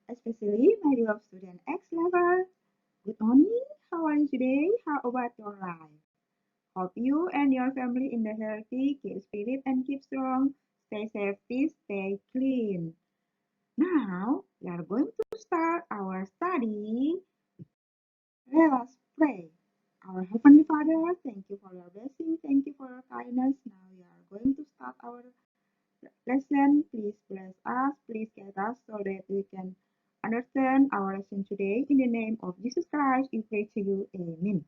especially my beloved student X level. Good morning. How are you today? How about your life? Hope you and your family in the healthy, keep spirit and keep strong. Stay safety, stay clean. Now we are going to start our study. Let us pray. Our Heavenly Father, thank you for your blessing. Thank you for your kindness. Now we are going to start our lesson. Please bless us. Please guide us so that we can understand our lesson today. In the name of Jesus Christ, we pray to you. Amen.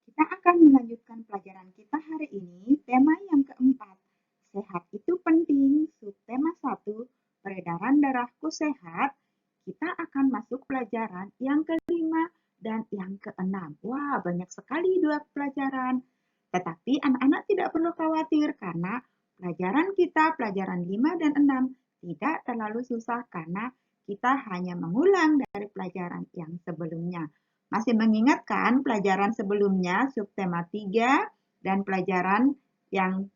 Kita akan melanjutkan pelajaran kita hari ini. Tema yang keempat, sehat itu penting. Subtema 1, peredaran darahku sehat. Kita akan masuk pelajaran yang kelima dan yang keenam. Wah, banyak sekali dua pelajaran. Tetapi anak-anak tidak perlu khawatir karena pelajaran kita, pelajaran 5 dan 6, tidak terlalu susah karena kita hanya mengulang dari pelajaran yang sebelumnya. Masih mengingatkan pelajaran sebelumnya, subtema 3, dan pelajaran yang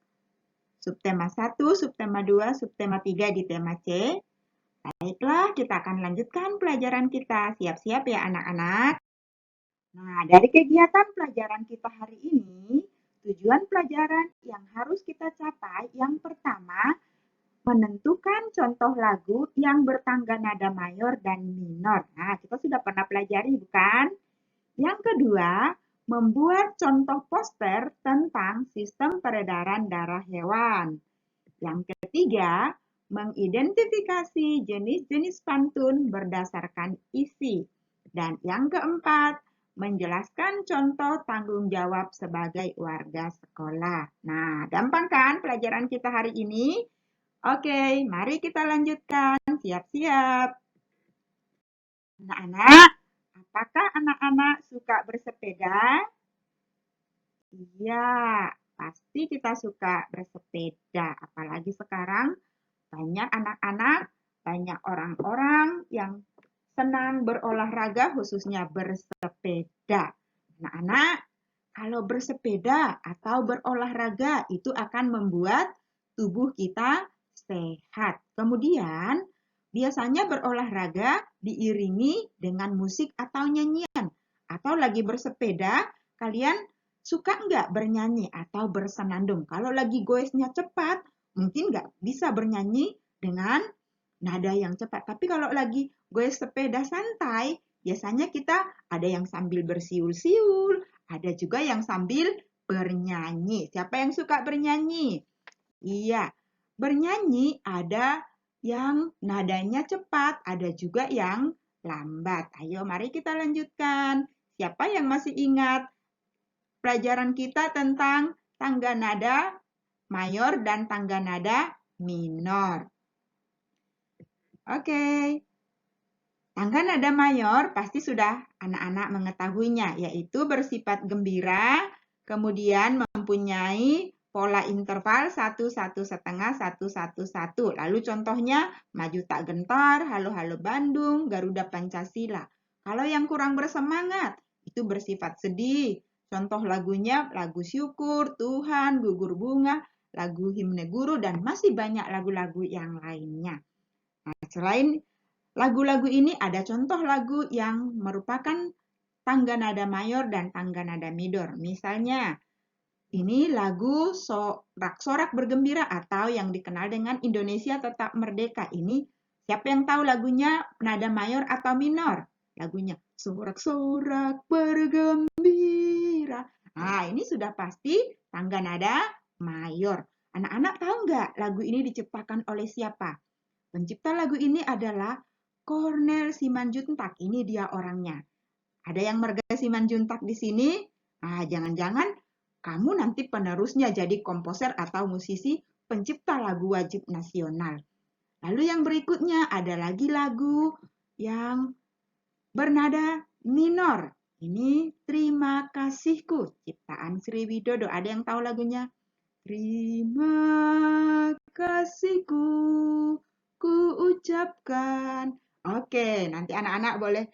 subtema 1, subtema 2, subtema 3 di tema C. Baiklah, kita akan lanjutkan pelajaran kita. Siap-siap ya anak-anak. Nah, dari kegiatan pelajaran kita hari ini, tujuan pelajaran yang harus kita capai, yang pertama, menentukan contoh lagu yang bertangga nada mayor dan minor. Nah, kita sudah pernah pelajari, bukan? Yang kedua, membuat contoh poster tentang sistem peredaran darah hewan. Yang ketiga, mengidentifikasi jenis-jenis pantun berdasarkan isi. Dan yang keempat, menjelaskan contoh tanggung jawab sebagai warga sekolah. Nah, gampang kan pelajaran kita hari ini? Oke, mari kita lanjutkan. Siap-siap. Anak-anak, apakah anak-anak suka bersepeda? Iya, pasti kita suka bersepeda. Apalagi sekarang banyak anak-anak, banyak orang-orang yang senang berolahraga, khususnya bersepeda. Anak-anak, kalau bersepeda atau berolahraga itu akan membuat tubuh kita sehat. Kemudian, biasanya berolahraga diiringi dengan musik atau nyanyian. Atau lagi bersepeda, kalian suka nggak bernyanyi atau bersenandung? Kalau lagi goesnya cepat, mungkin nggak bisa bernyanyi dengan nada yang cepat. Tapi kalau lagi goes sepeda santai, biasanya kita ada yang sambil bersiul-siul, ada juga yang sambil bernyanyi. Siapa yang suka bernyanyi? Iya, bernyanyi ada yang nadanya cepat, ada juga yang lambat. Ayo, mari kita lanjutkan. Siapa yang masih ingat pelajaran kita tentang tangga nada mayor dan tangga nada minor? Oke. Tangga nada mayor pasti sudah anak-anak mengetahuinya, yaitu bersifat gembira, kemudian mempunyai pola interval 1, 1 setengah, 1, 1, 1. Lalu contohnya, maju tak gentar, halo-halo Bandung, Garuda Pancasila. Kalau yang kurang bersemangat, itu bersifat sedih. Contoh lagunya, lagu syukur, Tuhan, gugur bunga, lagu himne guru, dan masih banyak lagu-lagu yang lainnya. Nah, selain lagu-lagu ini ada contoh lagu yang merupakan tangga nada mayor dan tangga nada minor. Misalnya, ini lagu sorak-sorak bergembira atau yang dikenal dengan Indonesia Tetap Merdeka. Ini siapa yang tahu lagunya nada mayor atau minor? Lagunya sorak-sorak bergembira. Nah, ini sudah pasti tangga nada mayor. Anak-anak tahu nggak lagu ini diciptakan oleh siapa? Pencipta lagu ini adalah Cornel Simanjuntak. Ini dia orangnya. Ada yang Marga Simanjuntak di sini? Ah, jangan-jangan kamu nanti penerusnya jadi komposer atau musisi pencipta lagu wajib nasional. Lalu yang berikutnya ada lagi lagu yang bernada minor. Ini Terima Kasihku, ciptaan Sri Widodo. Ada yang tahu lagunya? Terima kasihku ku ucapkan. Oke, nanti anak-anak boleh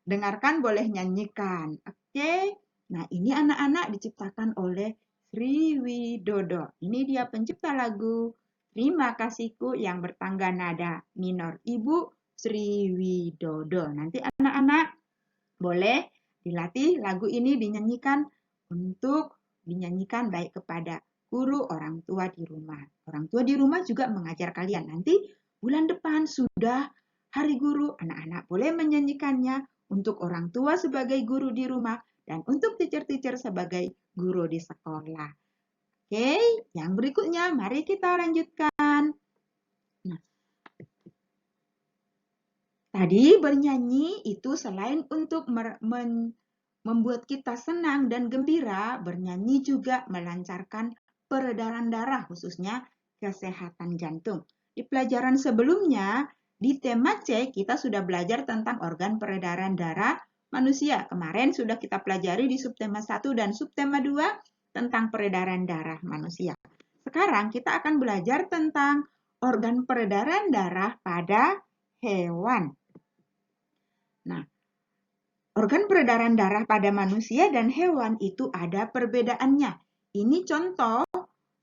dengarkan, boleh nyanyikan. Oke, nah ini anak-anak diciptakan oleh Sri Widodo. Ini dia pencipta lagu Terima kasihku yang bertangga nada minor Ibu Sri Widodo. Nanti anak-anak boleh dilatih lagu ini dinyanyikan untuk dinyanyikan baik kepada guru, orang tua di rumah. Orang tua di rumah juga mengajar kalian. Nanti bulan depan sudah hari guru, anak-anak boleh menyanyikannya untuk orang tua sebagai guru di rumah dan untuk teacher-teacher sebagai guru di sekolah. Oke, yang berikutnya mari kita lanjutkan. Nah, tadi bernyanyi itu selain untuk membuat kita senang dan gembira, bernyanyi juga melancarkan peredaran darah, khususnya kesehatan jantung. Di pelajaran sebelumnya, di tema C, kita sudah belajar tentang organ peredaran darah manusia. Kemarin sudah kita pelajari di subtema 1 dan subtema 2 tentang peredaran darah manusia. Sekarang kita akan belajar tentang organ peredaran darah pada hewan. Nah, organ peredaran darah pada manusia dan hewan itu ada perbedaannya. Ini contoh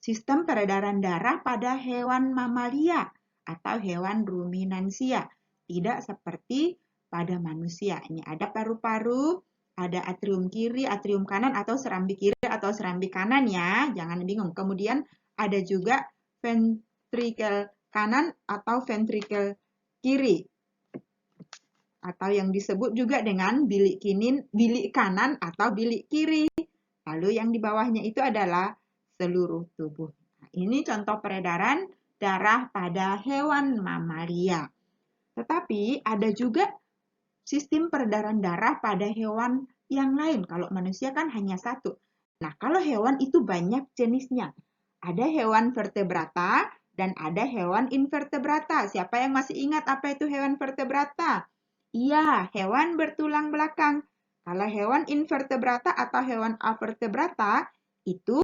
sistem peredaran darah pada hewan mamalia atau hewan ruminansia. Tidak seperti pada manusia. Ini ada paru-paru, ada atrium kiri, atrium kanan, atau serambi kiri atau serambi kanan ya. Jangan bingung. Kemudian ada juga ventrikel kanan atau ventrikel kiri, atau yang disebut juga dengan bilik kanan atau bilik kiri. Lalu yang di bawahnya itu adalah seluruh tubuh. Nah, ini contoh peredaran darah pada hewan mamalia. Tetapi ada juga sistem peredaran darah pada hewan yang lain. Kalau manusia kan hanya satu. Nah, kalau hewan itu banyak jenisnya. Ada hewan vertebrata dan ada hewan invertebrata. Siapa yang masih ingat apa itu hewan vertebrata? Iya, hewan bertulang belakang. Kalau hewan invertebrata atau hewan avertebrata, itu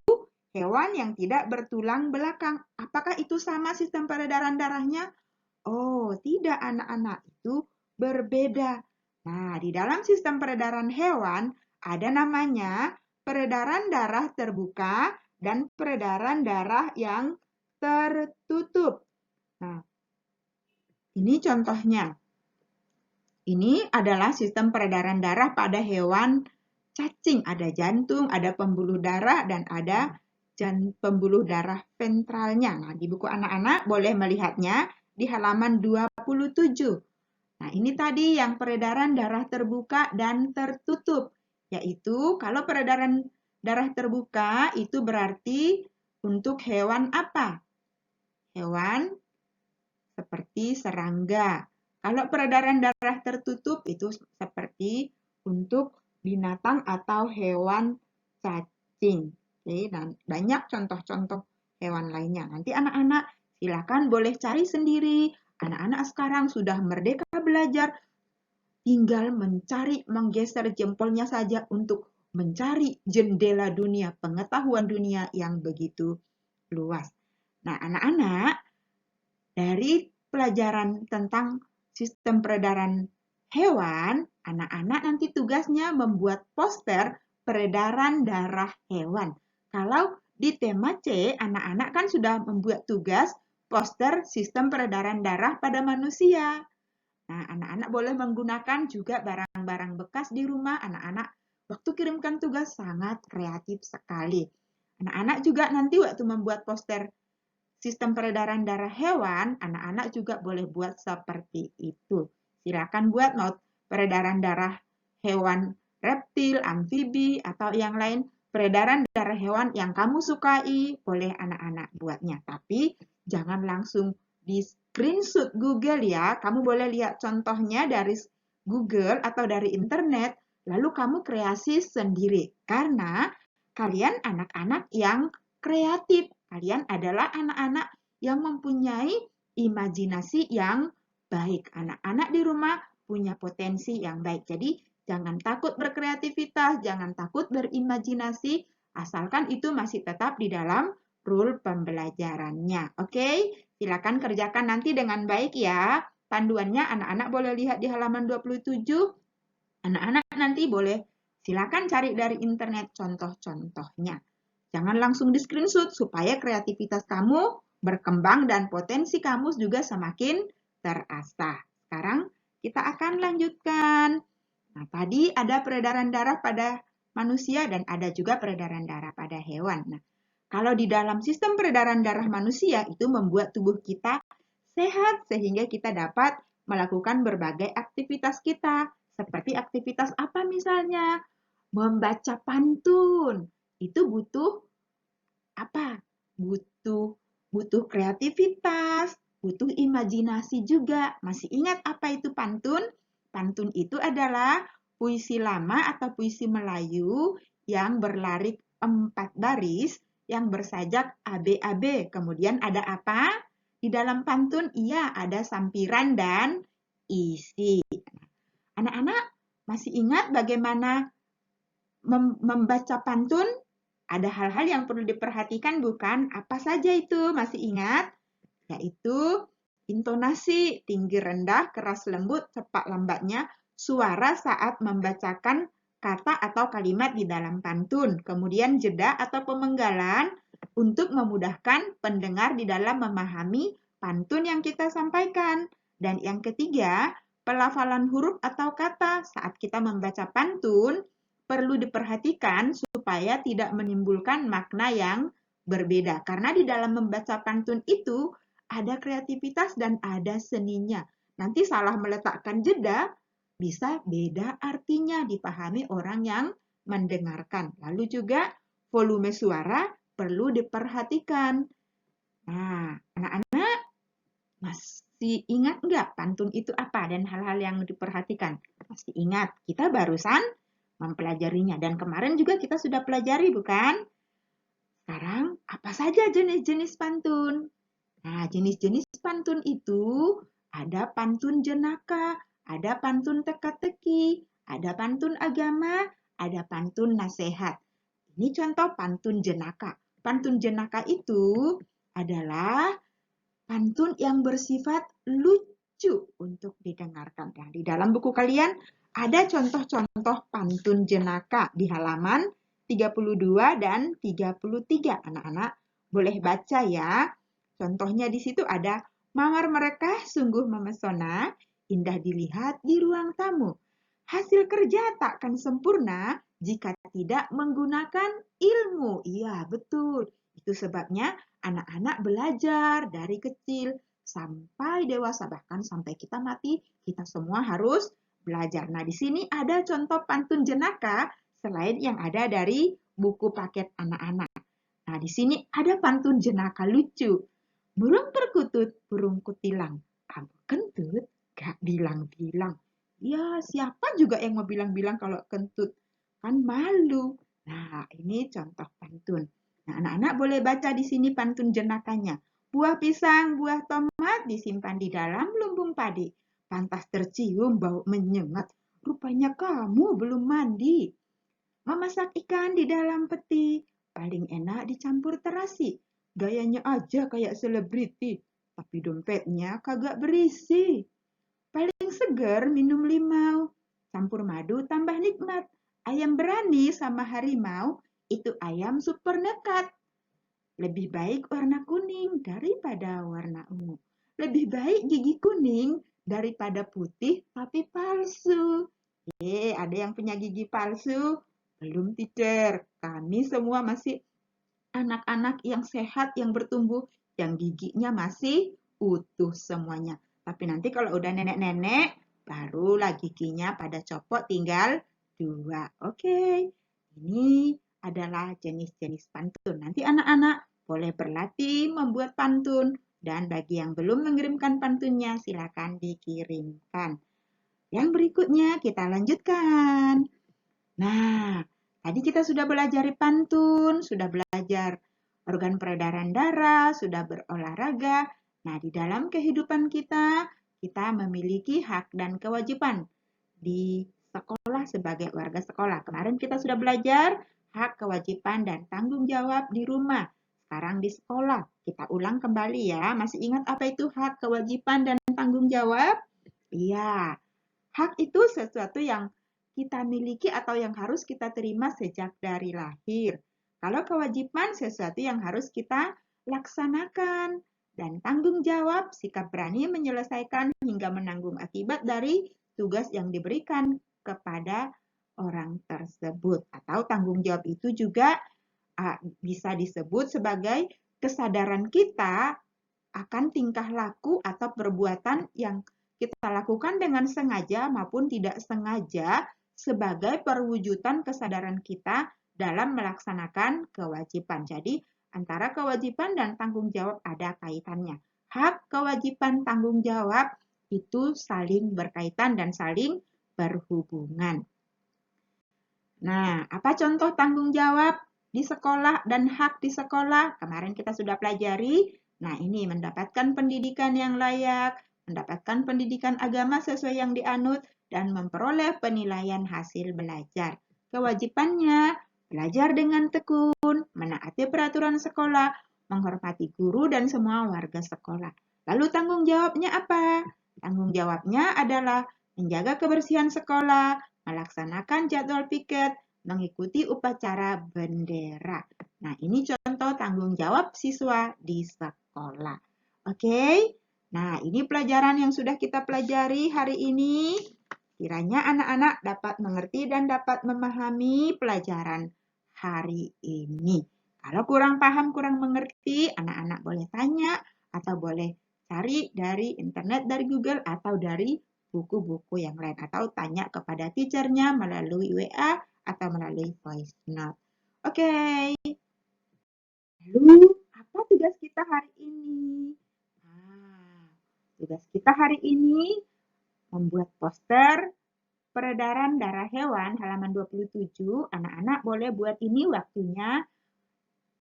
hewan yang tidak bertulang belakang. Apakah itu sama sistem peredaran darahnya? Oh, tidak anak-anak. Itu berbeda. Nah, di dalam sistem peredaran hewan, ada namanya peredaran darah terbuka dan peredaran darah yang tertutup. Nah, ini contohnya. Ini adalah sistem peredaran darah pada hewan cacing. Ada jantung, ada pembuluh darah, dan ada pembuluh darah ventralnya. Nah, di buku anak-anak boleh melihatnya di halaman 27. Nah, ini tadi yang peredaran darah terbuka dan tertutup. Yaitu kalau peredaran darah terbuka itu berarti untuk hewan apa? Hewan seperti serangga. Kalau peredaran darah tertutup itu seperti untuk binatang atau hewan cacing. Oke, dan banyak contoh-contoh hewan lainnya. Nanti anak-anak silakan boleh cari sendiri. Anak-anak sekarang sudah merdeka belajar, tinggal mencari, menggeser jempolnya saja untuk mencari jendela dunia, pengetahuan dunia yang begitu luas. Nah, anak-anak, dari pelajaran tentang sistem peredaran hewan, anak-anak nanti tugasnya membuat poster peredaran darah hewan. Kalau di tema C, anak-anak kan sudah membuat tugas poster sistem peredaran darah pada manusia. Nah, anak-anak boleh menggunakan juga barang-barang bekas di rumah. Anak-anak waktu kirimkan tugas sangat kreatif sekali. Anak-anak juga nanti waktu membuat poster sistem peredaran darah hewan, anak-anak juga boleh buat seperti itu. Silakan buat note peredaran darah hewan reptil, amfibi, atau yang lain. Peredaran darah hewan yang kamu sukai, boleh anak-anak buatnya. Tapi jangan langsung di screenshot Google ya. Kamu boleh lihat contohnya dari Google atau dari internet, lalu kamu kreasi sendiri. Karena kalian anak-anak yang kreatif. Kalian adalah anak-anak yang mempunyai imajinasi yang baik. Anak-anak di rumah punya potensi yang baik. Jadi, jangan takut berkreativitas, jangan takut berimajinasi, asalkan itu masih tetap di dalam rule pembelajarannya. Oke, silakan kerjakan nanti dengan baik ya. Panduannya anak-anak boleh lihat di halaman 27. Anak-anak nanti boleh silakan cari dari internet contoh-contohnya. Jangan langsung di screenshot supaya kreativitas kamu berkembang dan potensi kamu juga semakin terasah. Sekarang kita akan lanjutkan. Nah, tadi ada peredaran darah pada manusia dan ada juga peredaran darah pada hewan. Nah, kalau di dalam sistem peredaran darah manusia itu membuat tubuh kita sehat sehingga kita dapat melakukan berbagai aktivitas kita. Seperti aktivitas apa misalnya? Membaca pantun. Itu butuh apa? Butuh kreativitas, butuh imajinasi juga. Masih ingat apa itu pantun? Pantun itu adalah puisi lama atau puisi Melayu yang berlarik 4 baris yang bersajak AB-AB. Kemudian ada apa? Di dalam pantun, iya ada sampiran dan isi. Anak-anak masih ingat bagaimana membaca pantun? Ada hal-hal yang perlu diperhatikan bukan? Apa saja itu? Masih ingat? Yaitu intonasi, tinggi rendah, keras lembut, cepat lambatnya, suara saat membacakan kata atau kalimat di dalam pantun. Kemudian jeda atau pemenggalan untuk memudahkan pendengar di dalam memahami pantun yang kita sampaikan. Dan yang ketiga, pelafalan huruf atau kata saat kita membaca pantun perlu diperhatikan supaya tidak menimbulkan makna yang berbeda. Karena di dalam membaca pantun itu ada kreativitas dan ada seninya. Nanti salah meletakkan jeda, bisa beda artinya dipahami orang yang mendengarkan. Lalu juga volume suara perlu diperhatikan. Nah, anak-anak masih ingat nggak pantun itu apa dan hal-hal yang diperhatikan? Masih ingat, kita barusan mempelajarinya. Dan kemarin juga kita sudah pelajari, bukan? Sekarang, apa saja jenis-jenis pantun? Nah, jenis-jenis pantun itu ada pantun jenaka, ada pantun teka-teki, ada pantun agama, ada pantun nasihat. Ini contoh pantun jenaka. Pantun jenaka itu adalah pantun yang bersifat lucu untuk didengarkan. Nah, di dalam buku kalian ada contoh-contoh pantun jenaka di halaman 32 dan 33. Anak-anak boleh baca ya. Contohnya di situ ada mawar mereka sungguh memesona, indah dilihat di ruang tamu. Hasil kerja takkan sempurna jika tidak menggunakan ilmu. Iya, betul. Itu sebabnya anak-anak belajar dari kecil sampai dewasa, bahkan sampai kita mati, kita semua harus belajar. Nah, di sini ada contoh pantun jenaka selain yang ada dari buku paket anak-anak. Nah, di sini ada pantun jenaka lucu. Burung perkutut, burung kutilang. Kamu kentut, gak bilang-bilang. Ya, siapa juga yang mau bilang-bilang kalau kentut? Kan malu. Nah, ini contoh pantun. Nah, anak-anak boleh baca di sini pantun jenakanya. Buah pisang, buah tomat disimpan di dalam lumbung padi. Pantas tercium bau menyengat. Rupanya kamu belum mandi. Memasak ikan di dalam peti. Paling enak dicampur terasi. Gayanya aja kayak selebriti. Tapi dompetnya kagak berisi. Paling seger minum limau. Campur madu tambah nikmat. Ayam berani sama harimau. Itu ayam super nekat. Lebih baik warna kuning daripada warna ungu. Lebih baik gigi kuning daripada putih tapi palsu. Ada yang punya gigi palsu? Belum tidak. Kami semua masih anak-anak yang sehat, yang bertumbuh, yang giginya masih utuh semuanya. Tapi nanti kalau udah nenek-nenek, barulah giginya pada copot tinggal 2. Oke, ini adalah jenis-jenis pantun. Nanti anak-anak boleh berlatih membuat pantun. Dan bagi yang belum mengirimkan pantunnya, silakan dikirimkan. Yang berikutnya kita lanjutkan. Nah, tadi kita sudah belajar pantun, sudah belajar organ peredaran darah, sudah berolahraga. Nah, di dalam kehidupan kita, kita memiliki hak dan kewajiban di sekolah sebagai warga sekolah. Kemarin kita sudah belajar hak, kewajiban, dan tanggung jawab di rumah. Sekarang di sekolah, kita ulang kembali ya. Masih ingat apa itu hak, kewajiban, dan tanggung jawab? Iya, hak itu sesuatu yang kita miliki atau yang harus kita terima sejak dari lahir. Kalau kewajiban sesuatu yang harus kita laksanakan. Dan tanggung jawab, sikap berani menyelesaikan hingga menanggung akibat dari tugas yang diberikan kepada orang tersebut. Atau tanggung jawab itu juga bisa disebut sebagai kesadaran kita akan tingkah laku atau perbuatan yang kita lakukan dengan sengaja maupun tidak sengaja sebagai perwujudan kesadaran kita dalam melaksanakan kewajiban. Jadi, antara kewajiban dan tanggung jawab ada kaitannya. Hak, kewajiban, tanggung jawab itu saling berkaitan dan saling berhubungan. Nah, apa contoh tanggung jawab di sekolah dan hak di sekolah? Kemarin kita sudah pelajari. Nah, ini mendapatkan pendidikan yang layak, mendapatkan pendidikan agama sesuai yang dianut, dan memperoleh penilaian hasil belajar. Kewajibannya, belajar dengan tekun, menaati peraturan sekolah, menghormati guru dan semua warga sekolah. Lalu tanggung jawabnya apa? Tanggung jawabnya adalah menjaga kebersihan sekolah, melaksanakan jadwal piket, mengikuti upacara bendera. Nah, ini contoh tanggung jawab siswa di sekolah. Oke, nah ini pelajaran yang sudah kita pelajari hari ini. Kiranya anak-anak dapat mengerti dan dapat memahami pelajaran hari ini. Kalau kurang paham, kurang mengerti, anak-anak boleh tanya atau boleh cari dari internet, dari Google, atau dari buku-buku yang lain. Atau tanya kepada teachernya melalui WA atau melalui voice note. Oke, lalu apa tugas kita hari ini? Tugas kita hari ini membuat poster peredaran darah hewan halaman 27. Anak-anak boleh buat ini waktunya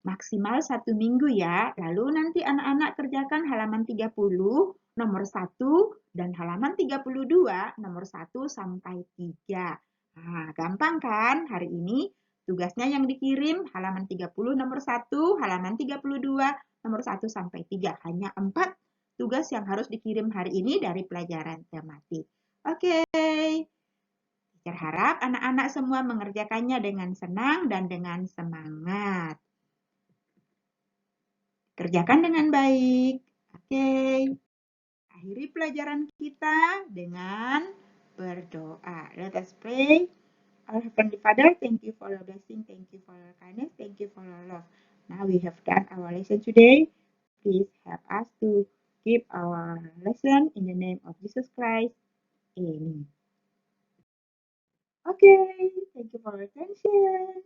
maksimal 1 minggu ya. Lalu nanti anak-anak kerjakan halaman 30 nomor 1 dan halaman 32 nomor 1 sampai 3. Nah, gampang kan hari ini? Tugasnya yang dikirim halaman 30 nomor 1, halaman 32 nomor 1 sampai 3. Hanya 4 tugas yang harus dikirim hari ini dari pelajaran tematik. Oke. Teacher harap anak-anak semua mengerjakannya dengan senang dan dengan semangat. Kerjakan dengan baik. Oke. Akhiri pelajaran kita dengan berdoa. Let us pray. Our Heavenly Father, thank you for your blessing, thank you for your kindness, thank you for your love. Now we have done our lesson today. Please help us to keep our lesson in the name of Jesus Christ. Amen. Okay, thank you for your attention.